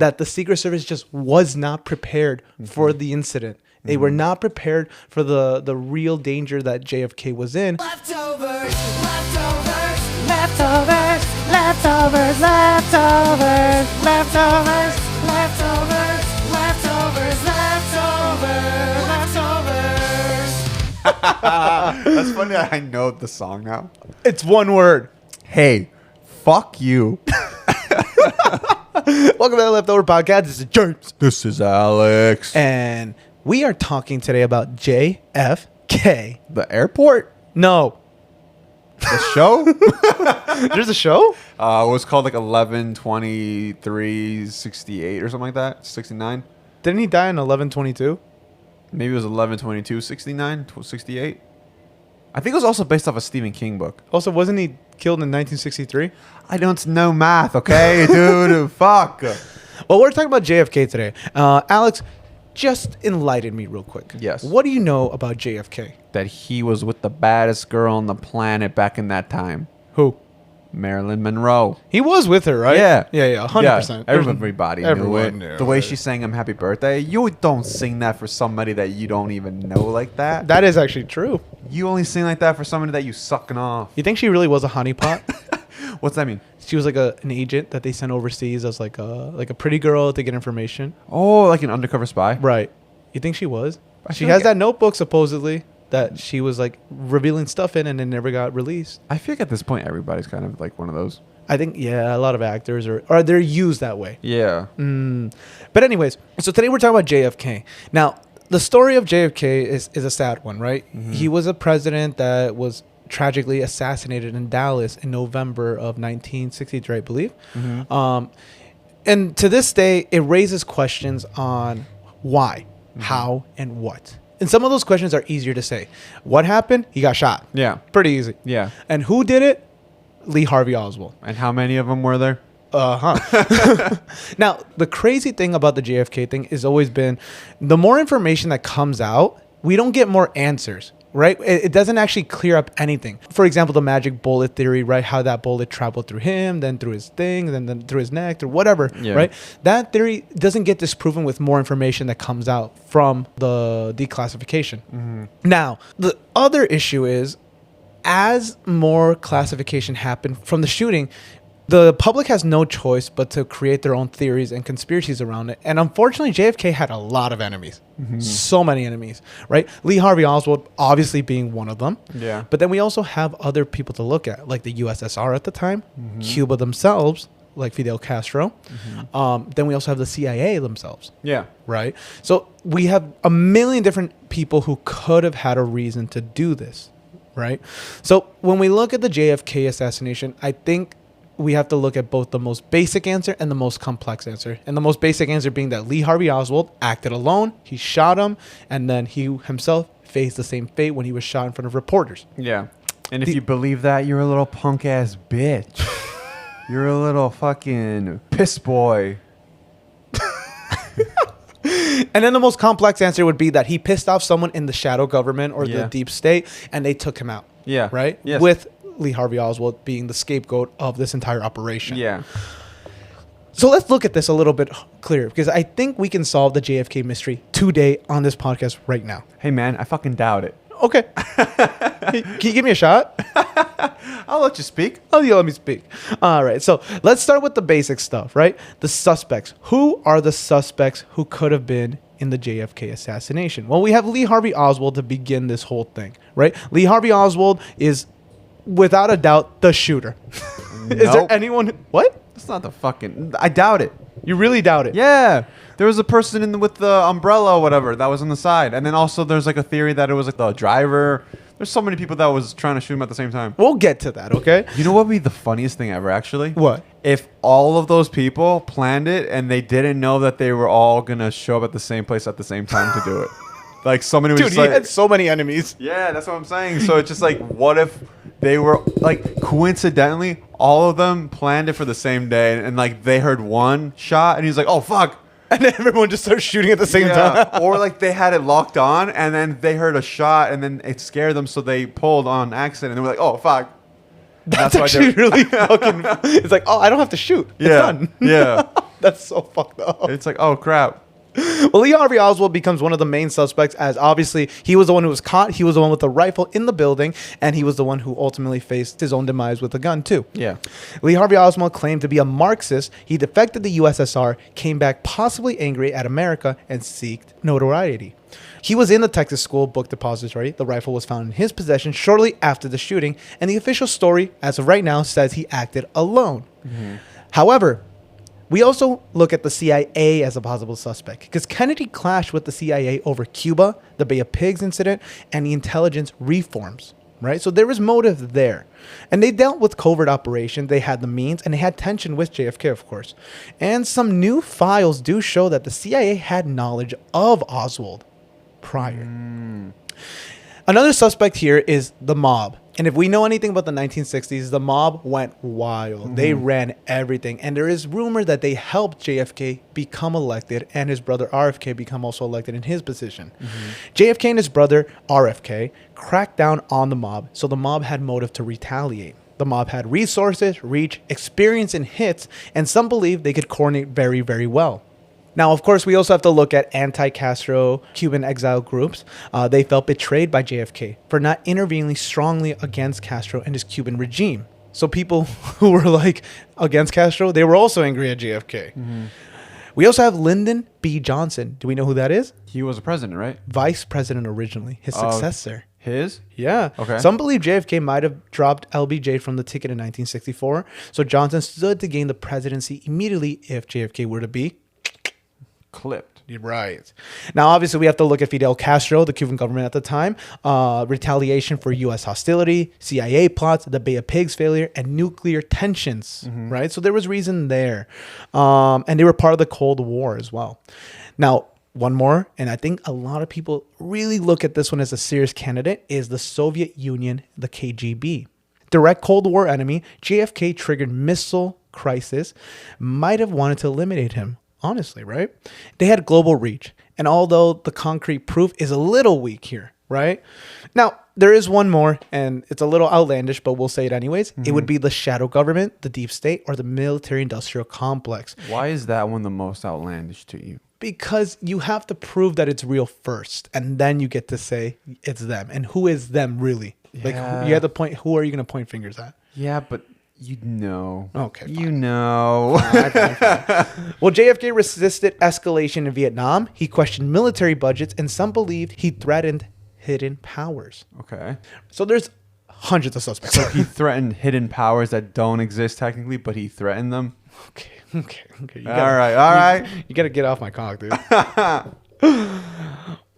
that the Secret Service just was not prepared for the incident. They were not prepared for the real danger that JFK was in. Leftovers, leftovers, leftovers, leftovers, leftovers, leftovers, leftovers, leftovers, leftovers, leftovers. That's funny. I know the song now. It's one word. Hey, fuck you. Welcome to the Leftover Podcast. This is James. This is Alex. And we are talking today about JFK. The airport? No. The show? There's a show? It was called like 11/23/68 or something like that. 69. Didn't he die in 11/22? Maybe it was 11/22/69, 68. I think it was also based off a Stephen King book. Also, wasn't he killed in 1963? I don't know math, okay, dude. Fuck. Well, we're talking about JFK today. Alex, just enlighten me real quick. Yes. What do you know about JFK? That he was with the baddest girl on the planet back in that time. Who? Marilyn Monroe. He was with her, right? Yeah. Yeah, 100%. Everybody knew Everyone it. knew The way it. she sang him happy birthday, you don't sing that for somebody that you don't even know like that. That is actually true. You only sing like that for somebody that you sucking off. You think she really was a honeypot? What's that mean? She was like an agent that they sent overseas as like a pretty girl to get information. Oh, like an undercover spy? Right. You think she was? I She feel has like that notebook supposedly that she was like revealing stuff in and it never got released. I feel like at this point everybody's kind of like one of those. I think, yeah, a lot of actors are they're used that way. Yeah. But anyways, so today we're talking about JFK. Now, the story of JFK is a sad one, right? He was a president that was tragically assassinated in Dallas in November of 1963, I believe. And to this day, it raises questions on why, how, and what. And some of those questions are easier to say. What happened? He got shot. Yeah. Pretty easy. Yeah. And who did it? Lee Harvey Oswald. And how many of them were there? Now, the crazy thing about the JFK thing has always been the more information that comes out, we don't get more answers, right? It doesn't actually clear up anything. For example, the magic bullet theory, right? How that bullet traveled through him, then through his thing, then through his neck, or whatever, right? That theory doesn't get disproven with more information that comes out from the declassification. Now, the other issue is, as more classification happened from the shooting, the public has no choice but to create their own theories and conspiracies around it. And unfortunately, JFK had a lot of enemies. So many enemies, right? Lee Harvey Oswald obviously being one of them. Yeah. But then we also have other people to look at, like the USSR at the time, Cuba themselves, like Fidel Castro. Then we also have the CIA themselves. Yeah. Right? So we have a million different people who could have had a reason to do this. Right? So when we look at the JFK assassination, I think we have to look at both the most basic answer and the most complex answer. And the most basic answer being that Lee Harvey Oswald acted alone. He shot him. And then he himself faced the same fate when he was shot in front of reporters. Yeah. And if you believe that, you're a little punk ass bitch. You're a little fucking piss boy. And then the most complex answer would be that he pissed off someone in the shadow government or the deep state, and they took him out. Yeah. Right? Yes. With Lee Harvey Oswald being the scapegoat of this entire operation. Yeah. So let's look at this a little bit clearer, because I think we can solve the JFK mystery today on this podcast right now. Hey, man, I fucking doubt it. Okay. Can you give me a shot? I'll let you speak. Oh, you let me speak. All right. So let's start with the basic stuff, right? The suspects. Who are the suspects who could have been in the JFK assassination? Well, we have Lee Harvey Oswald to begin this whole thing, right? Lee Harvey Oswald is, without a doubt, the shooter. Is there anyone? What? That's not the fucking... I doubt it. You really doubt it? Yeah. There was a person with the umbrella or whatever that was on the side. And then also there's like a theory that it was like the driver. There's so many people that was trying to shoot him at the same time. We'll get to that, okay? You know what would be the funniest thing ever, actually? What? If all of those people planned it and they didn't know that they were all going to show up at the same place at the same time to do it. Like somebody was Dude, just he like... had so many enemies. Yeah, that's what I'm saying. So it's just like, what if they were like coincidentally, all of them planned it for the same day and like they heard one shot and he's like, oh, fuck. And then everyone just started shooting at the same time. Or like they had it locked on and then they heard a shot and then it scared them. So they pulled on accident and they were like, oh, fuck. That's actually really fucking... It's like, oh, I don't have to shoot. It's done. Yeah. That's so fucked up. It's like, oh crap. Well, Lee Harvey Oswald becomes one of the main suspects, as obviously he was the one who was caught. He was the one with the rifle in the building, and he was the one who ultimately faced his own demise with a gun too. Yeah. Lee Harvey Oswald claimed to be a Marxist. He defected the USSR, came back possibly angry at America, and sought notoriety. He was in the Texas School Book Depository. The rifle was found in his possession shortly after the shooting, and the official story, as of right now, says he acted alone. However, we also look at the CIA as a possible suspect because Kennedy clashed with the CIA over Cuba, the Bay of Pigs incident, and the intelligence reforms, right? So there was motive there. And they dealt with covert operation. They had the means, and they had tension with JFK, of course. And some new files do show that the CIA had knowledge of Oswald prior. Another suspect here is the mob. And if we know anything about the 1960s, the mob went wild. They ran everything. And there is rumor that they helped JFK become elected and his brother RFK become also elected in his position. JFK and his brother RFK cracked down on the mob. So the mob had motive to retaliate. The mob had resources, reach, experience in hits, and some believe they could coordinate very, very well. Now, of course, we also have to look at anti-Castro Cuban exile groups. They felt betrayed by JFK for not intervening strongly against Castro and his Cuban regime. So people who were like against Castro, they were also angry at JFK. We also have Lyndon B. Johnson. Do we know who that is? He was a president, right? Vice president originally, his successor. His? Yeah. Okay. Some believe JFK might have dropped LBJ from the ticket in 1964. So Johnson stood to gain the presidency immediately if JFK were to be Clipped. You're right. Now, obviously, we have to look at Fidel Castro, the Cuban government at the time, retaliation for U.S. hostility, CIA plots, the Bay of Pigs failure, and nuclear tensions, right? So there was reason there. And they were part of the Cold War as well. Now, one more, and I think a lot of people really look at this one as a serious candidate, is the Soviet Union, the KGB. Direct Cold War enemy, JFK triggered missile crisis, might have wanted to eliminate him. Honestly, right? They had global reach. And although the concrete proof is a little weak here, right? Now, there is one more, and it's a little outlandish, but we'll say it anyways. It would be the shadow government, the deep state, or the military-industrial complex. Why is that one the most outlandish to you? Because you have to prove that it's real first, and then you get to say it's them. And who is them really? Like, you have to point, who are you going to point fingers at? Yeah, but you know. Okay, fine. You know. Well, JFK resisted escalation in Vietnam. He questioned military budgets, and some believed he threatened hidden powers. Okay. So there's hundreds of suspects. So he threatened hidden powers that don't exist technically, but he threatened them. Okay. You All right. You got to get off my cock, dude.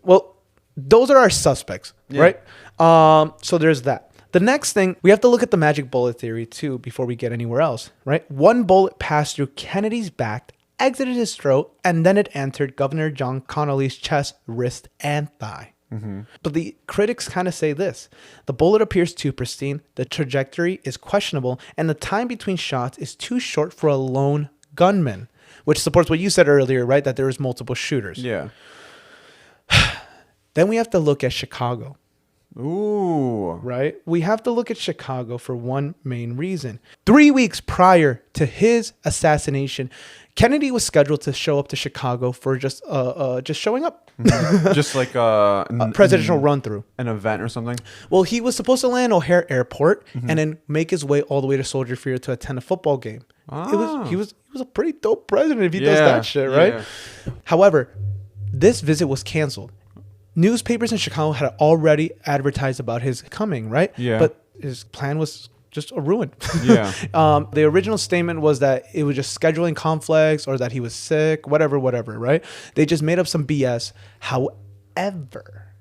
Well, those are our suspects, right? So there's that. The next thing, we have to look at the magic bullet theory too before we get anywhere else, right? One bullet passed through Kennedy's back, exited his throat, and then it entered Governor John Connally's chest, wrist, and thigh. But the critics kind of say this: the bullet appears too pristine, the trajectory is questionable, and the time between shots is too short for a lone gunman, which supports what you said earlier, right? That there was multiple shooters. Yeah. Then we have to look at Chicago. Ooh. Right? We have to look at Chicago for one main reason. 3 weeks prior to his assassination, Kennedy was scheduled to show up to Chicago for just showing up. Just like a presidential run through. An event or something. Well, he was supposed to land O'Hare Airport and then make his way all the way to Soldier Field to attend a football game. He was a pretty dope president if he does that shit, right? Yeah. However, this visit was canceled. Newspapers in Chicago had already advertised about his coming, right? Yeah. But his plan was just a ruin. Yeah. The original statement was that it was just scheduling conflicts or that he was sick, whatever, right? They just made up some BS. However,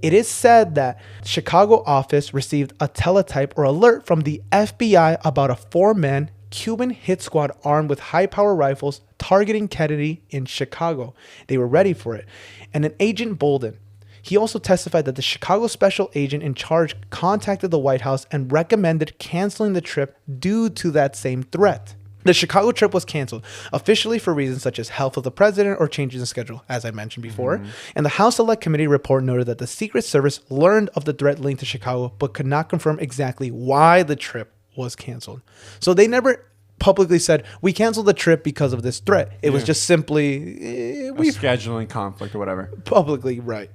it is said that Chicago office received a teletype or alert from the FBI about a 4-man Cuban hit squad armed with high-power rifles targeting Kennedy in Chicago. They were ready for it. And an Agent Bolden, he also testified that the Chicago special agent in charge contacted the White House and recommended canceling the trip due to that same threat. The Chicago trip was canceled, officially for reasons such as health of the president or changes in schedule, as I mentioned before. And the House Select Committee report noted that the Secret Service learned of the threat linked to Chicago, but could not confirm exactly why the trip was canceled. So they never publicly said, we canceled the trip because of this threat. It was just simply, A scheduling conflict or whatever. publicly, right.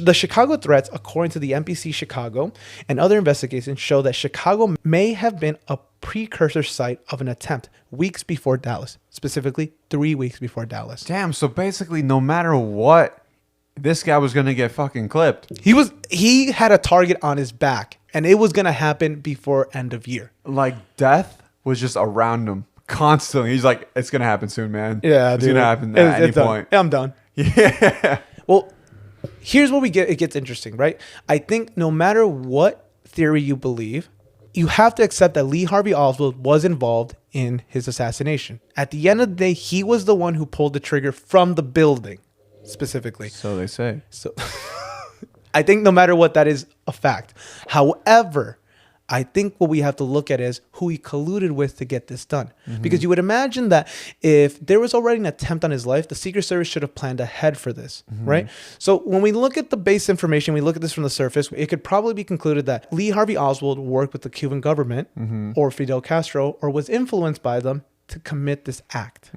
The Chicago threats, according to the NBC Chicago and other investigations, show that Chicago may have been a precursor site of an attempt weeks before Dallas, specifically 3 weeks before Dallas. Damn, so basically no matter what, this guy was going to get fucking clipped. He had a target on his back, and it was going to happen before end of year. Like, death was just around him constantly. He's like, it's going to happen soon, man. Yeah, it's dude. going to happen at any It's done. point. I'm done. Yeah. Well, here's what it gets interesting, right? I think no matter what theory you believe, you have to accept that Lee Harvey Oswald was involved in his assassination. At the end of the day, he was the one who pulled the trigger from the building, specifically. So they say. So I think no matter what, that is a fact. However, I think what we have to look at is who he colluded with to get this done. Because you would imagine that if there was already an attempt on his life, the Secret Service should have planned ahead for this, right? So when we look at the base information, we look at this from the surface, it could probably be concluded that Lee Harvey Oswald worked with the Cuban government or Fidel Castro or was influenced by them to commit this act.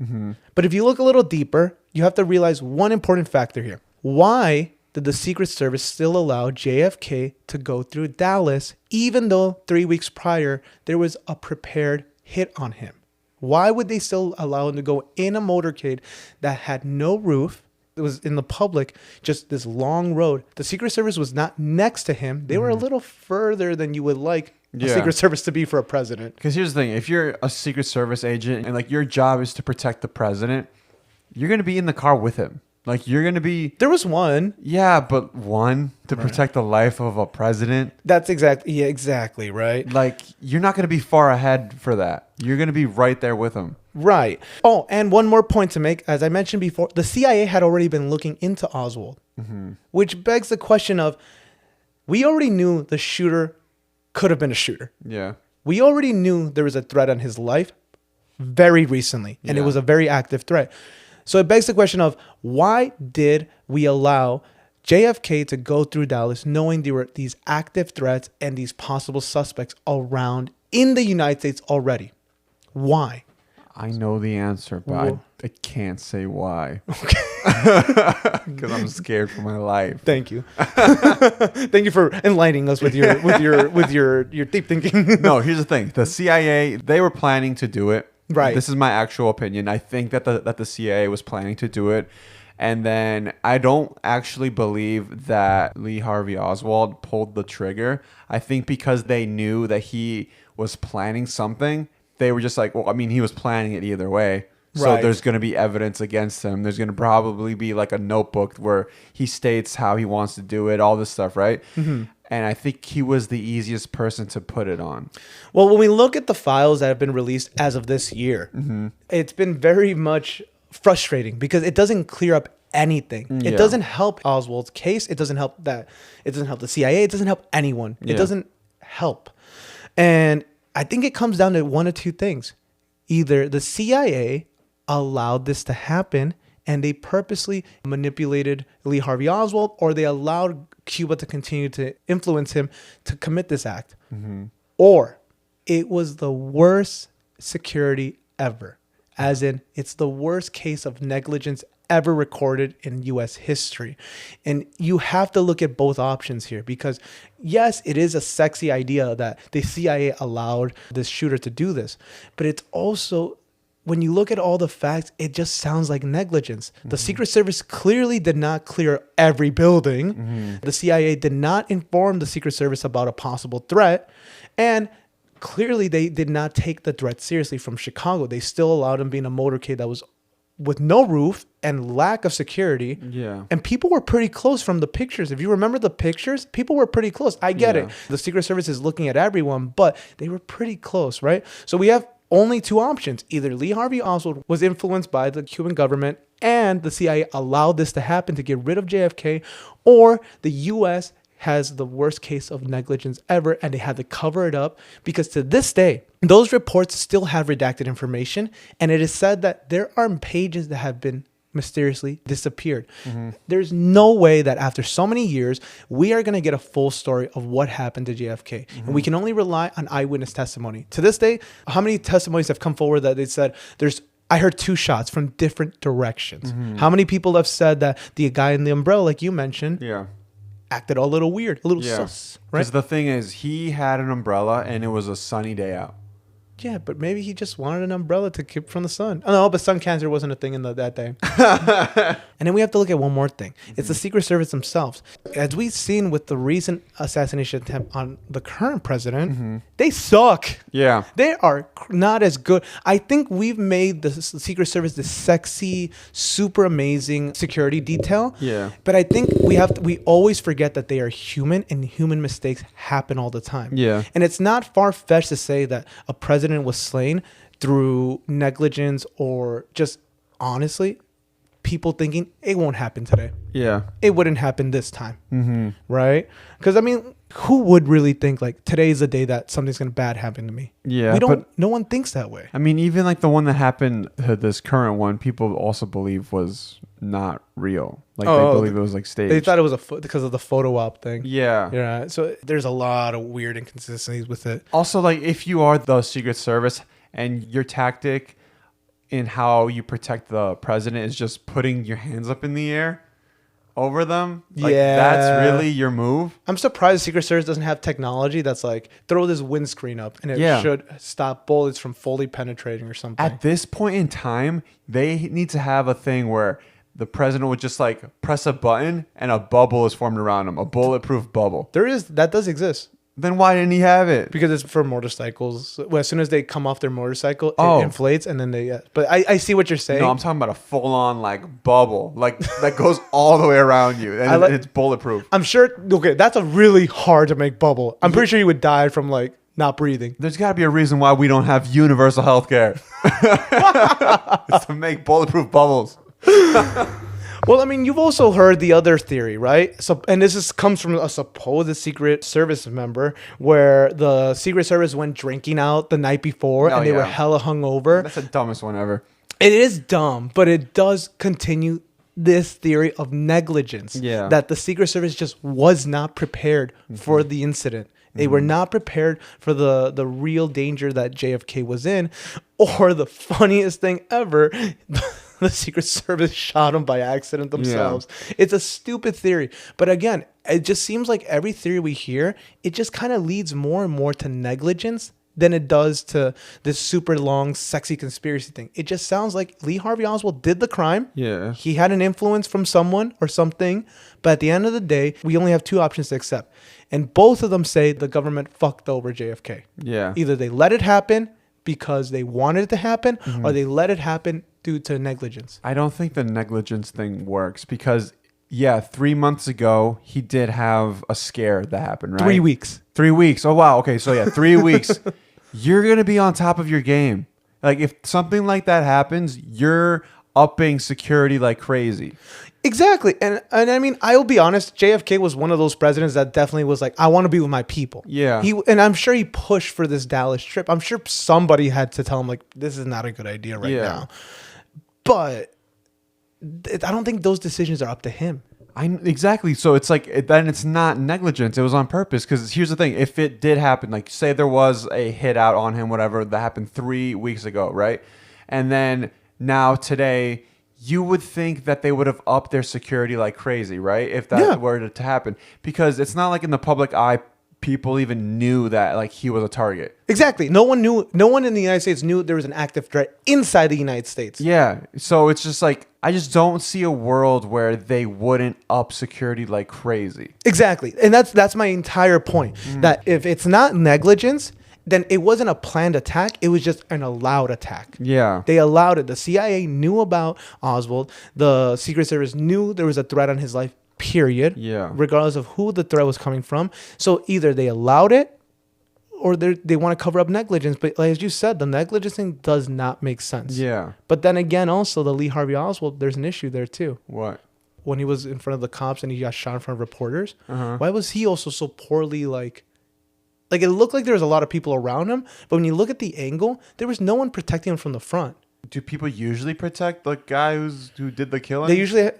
But if you look a little deeper, you have to realize one important factor here. Why did the Secret Service still allow JFK to go through Dallas, even though 3 weeks prior there was a prepared hit on him? Why would they still allow him to go in a motorcade that had no roof? It was in the public, just this long road. The Secret Service was not next to him. They were a little further than you would like a Secret Service to be for a president. Because here's the thing. If you're a Secret Service agent and like your job is to protect the president, you're going to be in the car with him. Like, you're going to be... There was one. Yeah, but one, to protect the life of a president. That's exactly, right? Like, you're not going to be far ahead for that. You're going to be right there with him. Right. Oh, and one more point to make. As I mentioned before, the CIA had already been looking into Oswald, which begs the question of, we already knew the shooter could have been a shooter. Yeah. We already knew there was a threat on his life very recently, and it was a very active threat. So it begs the question of, why did we allow JFK to go through Dallas knowing there were these active threats and these possible suspects around in the United States already? Why? I know the answer, but Well- I can't say why. Because I'm scared for my life. Thank you. Thank you for enlightening us with your deep thinking. No, here's the thing. The CIA, they were planning to do it. Right. This is my actual opinion. I think that the CIA was planning to do it. And then I don't actually believe that Lee Harvey Oswald pulled the trigger. I think because they knew that he was planning something, they were just like, well, I mean, he was planning it either way. So Right. there's going to be evidence against him. There's going to probably be like a notebook where he states how he wants to do it, all this stuff, right? And I think he was the easiest person to put it on. Well, when we look at the files that have been released as of this year, it's been very much frustrating because it doesn't clear up anything. It Yeah. doesn't help Oswald's case. It doesn't help that. It doesn't help the CIA. It doesn't help anyone. It Yeah. doesn't help. And I think it comes down to one of two things. Either the CIA allowed this to happen and they purposely manipulated Lee Harvey Oswald, or they allowed Cuba to continue to influence him to commit this act. Or it was the worst security ever. As in, it's the worst case of negligence ever recorded in U.S. history. And you have to look at both options here because, yes, it is a sexy idea that the CIA allowed this shooter to do this. But it's also, when you look at all the facts, it just sounds like negligence. The Secret Service clearly did not clear every building. The CIA did not inform the Secret Service about a possible threat. And clearly they did not take the threat seriously from Chicago. They still allowed him being a motorcade that was with no roof and lack of security. Yeah. And people were pretty close from the pictures. If you remember the pictures, people were pretty close. I get Yeah. it. The Secret Service is looking at everyone, but they were pretty close, right? So we have only two options. Either Lee Harvey Oswald was influenced by the Cuban government and the CIA allowed this to happen to get rid of JFK, or the U.S. has the worst case of negligence ever and they had to cover it up because to this day, those reports still have redacted information, and it is said that there are pages that have been mysteriously disappeared. There's no way that after so many years, we are going to get a full story of what happened to JFK. And we can only rely on eyewitness testimony. To this day, how many testimonies have come forward that they said I heard 2 shots from different directions? How many people have said that the guy in the umbrella, like you mentioned, acted a little weird, a little sus, right? Because the thing is, he had an umbrella and it was a sunny day out. Yeah, but maybe he just wanted an umbrella to keep from the sun. Oh, no, but sun cancer wasn't a thing in that day. And then we have to look at one more thing. It's the Secret Service themselves. As we've seen with the recent assassination attempt on the current president, they suck. Yeah. They are not as good. I think we've made the Secret Service this sexy, super amazing security detail. Yeah. But I think we always forget that they are human, and human mistakes happen all the time. Yeah. And it's not far-fetched to say that a president was slain through negligence or just honestly people thinking it won't happen today. Yeah. It wouldn't happen this time. Right? Because I mean, who would really think like today's the day that something's gonna bad happen to me? Yeah. No one thinks that way. I mean, even like the one that happened to this current one, people also believe was not real. Like they believe it was like staged. They thought it was because of the photo op thing. Yeah. Yeah. So there's a lot of weird inconsistencies with it. Also, like if you are the Secret Service and your tactic in how you protect the president is just putting your hands up in the air over them, like that's really your move. I'm surprised the Secret Service doesn't have technology that's like throw this windscreen up and it should stop bullets from fully penetrating or something. At this point in time, they need to have a thing where the president would just like press a button and a bubble is formed around him, a bulletproof bubble. That does exist. Then why didn't he have it? Because it's for motorcycles. Well, as soon as they come off their motorcycle, it inflates and then they. But I see what you're saying. No, I'm talking about a full-on like bubble, like that goes all the way around you, and it's bulletproof. I'm sure. Okay, that's a really hard to make bubble. I'm pretty sure you would die from like not breathing. There's got to be a reason why we don't have universal health care. It's to make bulletproof bubbles. Well, I mean, you've also heard the other theory, right? So, and this comes from a supposed Secret Service member where the Secret Service went drinking out the night before and they were hella hungover. That's the dumbest one ever. It is dumb, but it does continue this theory of negligence. Yeah. That the Secret Service just was not prepared for the incident. They were not prepared for the real danger that JFK was in. Or the funniest thing ever, the Secret Service shot him by accident themselves. Yeah. It's a stupid theory. But again, it just seems like every theory we hear, it just kind of leads more and more to negligence than it does to this super long, sexy conspiracy thing. It just sounds like Lee Harvey Oswald did the crime. Yeah. He had an influence from someone or something. But at the end of the day, we only have 2 options to accept. And both of them say the government fucked over JFK. Yeah. Either they let it happen because they wanted it to happen, or they let it happen due to negligence. I don't think the negligence thing works because, 3 months ago, he did have a scare that happened, right? 3 weeks. 3 weeks. Oh, wow. Okay, so 3 weeks. You're going to be on top of your game. Like, if something like that happens, you're upping security like crazy. Exactly. And I mean, I will be honest, JFK was one of those presidents that definitely was like, I want to be with my people. Yeah. And I'm sure he pushed for this Dallas trip. I'm sure somebody had to tell him, like, this is not a good idea right now. But I don't think those decisions are up to him. Exactly. So it's like, then it's not negligence. It was on purpose. Because here's the thing. If it did happen, like say there was a hit out on him, whatever, that happened 3 weeks ago, right? And then now today, you would think that they would have upped their security like crazy, right? If that were to happen. Because it's not like in the public eye, people even knew that like he was a target. Exactly. No one in the United States knew there was an active threat inside the United States. Yeah. So it's just like, I just don't see a world where they wouldn't up security like crazy. Exactly. And that's my entire point. That if it's not negligence, then it wasn't a planned attack. It was just an allowed attack. Yeah. They allowed it. The CIA knew about Oswald. The Secret Service knew there was a threat on his life, period. Yeah. Regardless of who the threat was coming from. So either they allowed it or they want to cover up negligence. But like, as you said, the negligence thing does not make sense. Yeah. But then again, also the Lee Harvey Oswald, there's an issue there too. What? When he was in front of the cops and he got shot in front of reporters. Why was he also so poorly like it looked like there was a lot of people around him, but when you look at the angle, there was no one protecting him from the front. do people usually protect the guy who did the killing? They usually,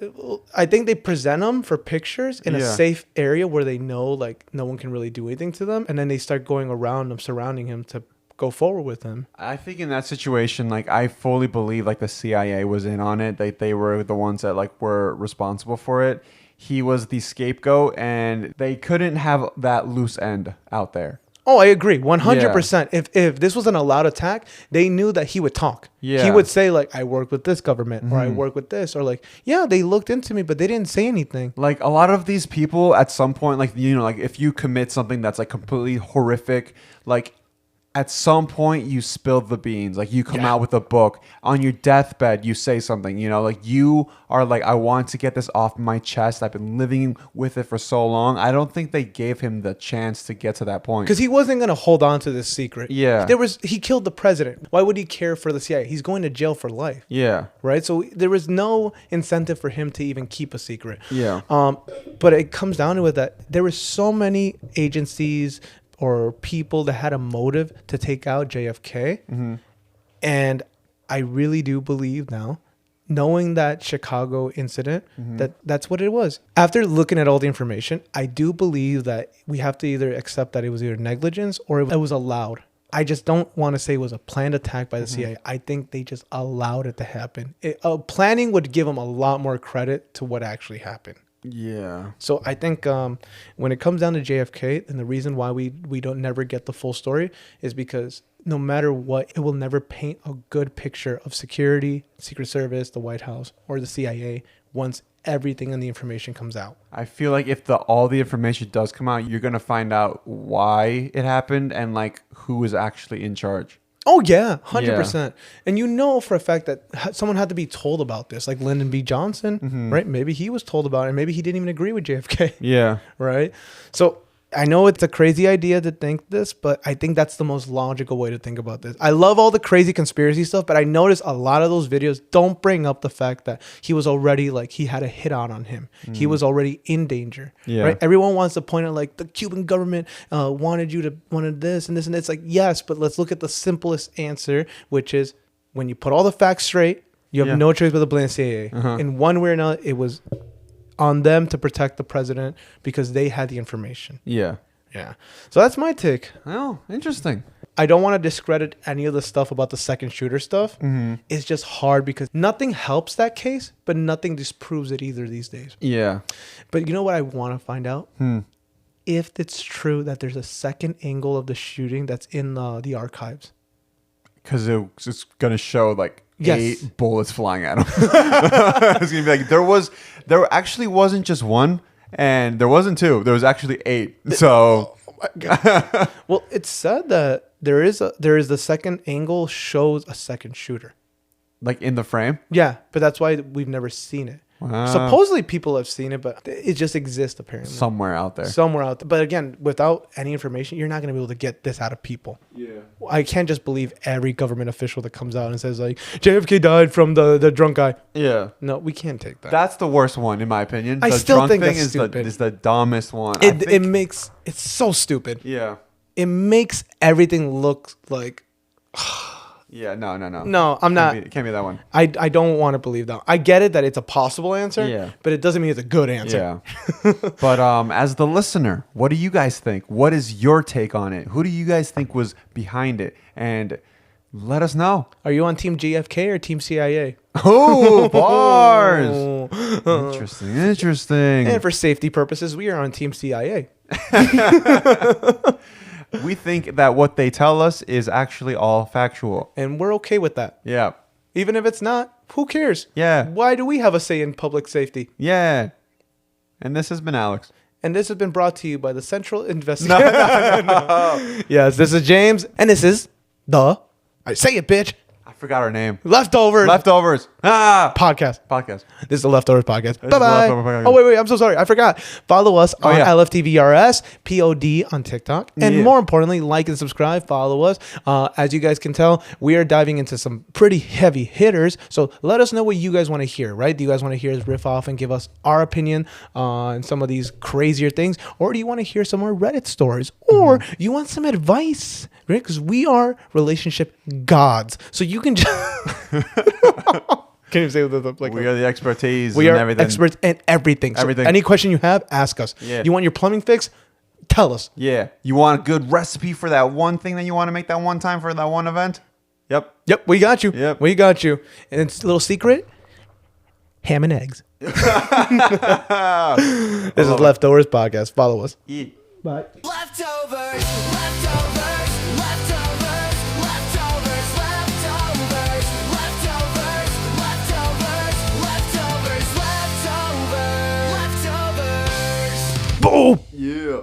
I think they present them for pictures in a Yeah. safe area where they know like no one can really do anything to them, and then they start going around them, surrounding him to go forward with him. I think in that situation, like I fully believe like the CIA was in on it. They were the ones that like were responsible for it. He was the scapegoat, and they couldn't have that loose end out there. Oh, I agree, 100%. If this was an allowed attack, they knew that he would talk. Yeah. He would say like, "I work with this government," or "I Mhm. work with this," or like, "Yeah, they looked into me, but they didn't say anything." Like a lot of these people at some point, like, you know, like if you commit something that's like completely horrific, like at some point you spilled the beans, like you come Yeah. out with a book on your deathbed, you say something, you know, like you are like, I want to get this off my chest. I've been living with it for so long. I don't think they gave him the chance to get to that point. Because he wasn't gonna hold on to this secret. Yeah. He killed the president. Why would he care for the CIA? He's going to jail for life. Yeah. Right, so there was no incentive for him to even keep a secret. Yeah. But it comes down to it that there were so many agencies or people that had a motive to take out JFK, and I really do believe now, knowing that Chicago incident, that's what it was. After looking at all the information, I do believe that we have to either accept that it was either negligence or it was allowed. I just don't want to say it was a planned attack by the CIA. I think they just allowed it to happen. Planning would give them a lot more credit to what actually happened. Yeah. So I think when it comes down to JFK, and the reason why we don't never get the full story is because no matter what, it will never paint a good picture of security, Secret Service, the White House, or the CIA once everything and the information comes out. I feel like if all the information does come out, you're gonna find out why it happened and like who is actually in charge. Oh yeah, 100%. And you know for a fact that someone had to be told about this, like Lyndon B. Johnson, right? Maybe he was told about it, and maybe he didn't even agree with JFK. Yeah. Right? So I know it's a crazy idea to think this, but I think that's the most logical way to think about this. I love all the crazy conspiracy stuff, but I notice a lot of those videos don't bring up the fact that he was already like, he had a hit on him. He was already in danger. Yeah. Right? Everyone wants to point out like the Cuban government wanted this and this. And it's like, yes, but let's look at the simplest answer, which is when you put all the facts straight, you have no choice but to blame the CIA. In one way or another, it was on them to protect the president because they had the information. Yeah. Yeah. So that's my take. Oh, interesting. I don't want to discredit any of the stuff about the second shooter stuff. It's just hard because nothing helps that case, but nothing disproves it either these days. Yeah. But you know what I want to find out? If it's true that there's a second angle of the shooting that's in the archives. Because it's going to show like Yes. 8 bullets flying at him. It's going to be like, there actually wasn't just one and there wasn't 2. There was actually 8. So. Well, it's said that there is the second angle shows a second shooter. Like in the frame? Yeah, but that's why we've never seen it. Wow. Supposedly people have seen it, but it just exists apparently. Somewhere out there. Somewhere out there. But again, without any information, you're not going to be able to get this out of people. Yeah. I can't just believe every government official that comes out and says like JFK died from the drunk guy. Yeah. No, we can't take that. That's the worst one in my opinion. I The still drunk think thing that's is stupid. is the dumbest one. It's so stupid. Yeah. It makes everything look like Yeah, no. no, I'm not. Can't be that one. I don't want to believe that. I get it that it's a possible answer, Yeah. but it doesn't mean it's a good answer. Yeah. But as the listener, what do you guys think? What is your take on it? Who do you guys think was behind it? And let us know. Are you on Team JFK or Team CIA? Oh, bars. Interesting. And for safety purposes, we are on Team CIA. We think that what they tell us is actually all factual. And we're okay with that. Yeah. Even if it's not, who cares? Yeah. Why do we have a say in public safety? Yeah. And this has been Alex. And this has been brought to you by the Central Investigation. No. Yes, this is James. And this is I say it, bitch. I forgot our name. Leftovers Leftovers. Podcast. Podcast. This is the Leftovers Podcast. the Bye bye. Leftover Podcast. Oh, wait. I'm so sorry. I forgot. Follow us on yeah. LFTVRS, POD on TikTok. And Yeah. more importantly, like and subscribe. Follow us. As you guys can tell, we are diving into some pretty heavy hitters. So let us know what you guys want to hear, right? Do you guys want to hear us riff off and give us our opinion on some of these crazier things? Or do you want to hear some more Reddit stories? Or you want some advice, right? Because we are relationship gods. So you can just can you say that like We are the expertise. we in are everything. experts in everything. So Everything. any question you have, ask us. Yeah. You want your plumbing fixed? Tell us. Yeah. You want a good recipe for that one thing that you want to make that one time for that one event? Yep. Yep, we got you. Yep. We got you. And it's a little secret. Ham and eggs. This is Leftovers Podcast. Follow us. Eat. Bye. Leftovers, leftovers, leftovers, leftovers, leftovers, leftovers, leftovers, leftovers, leftovers, leftovers. Boom. Yeah.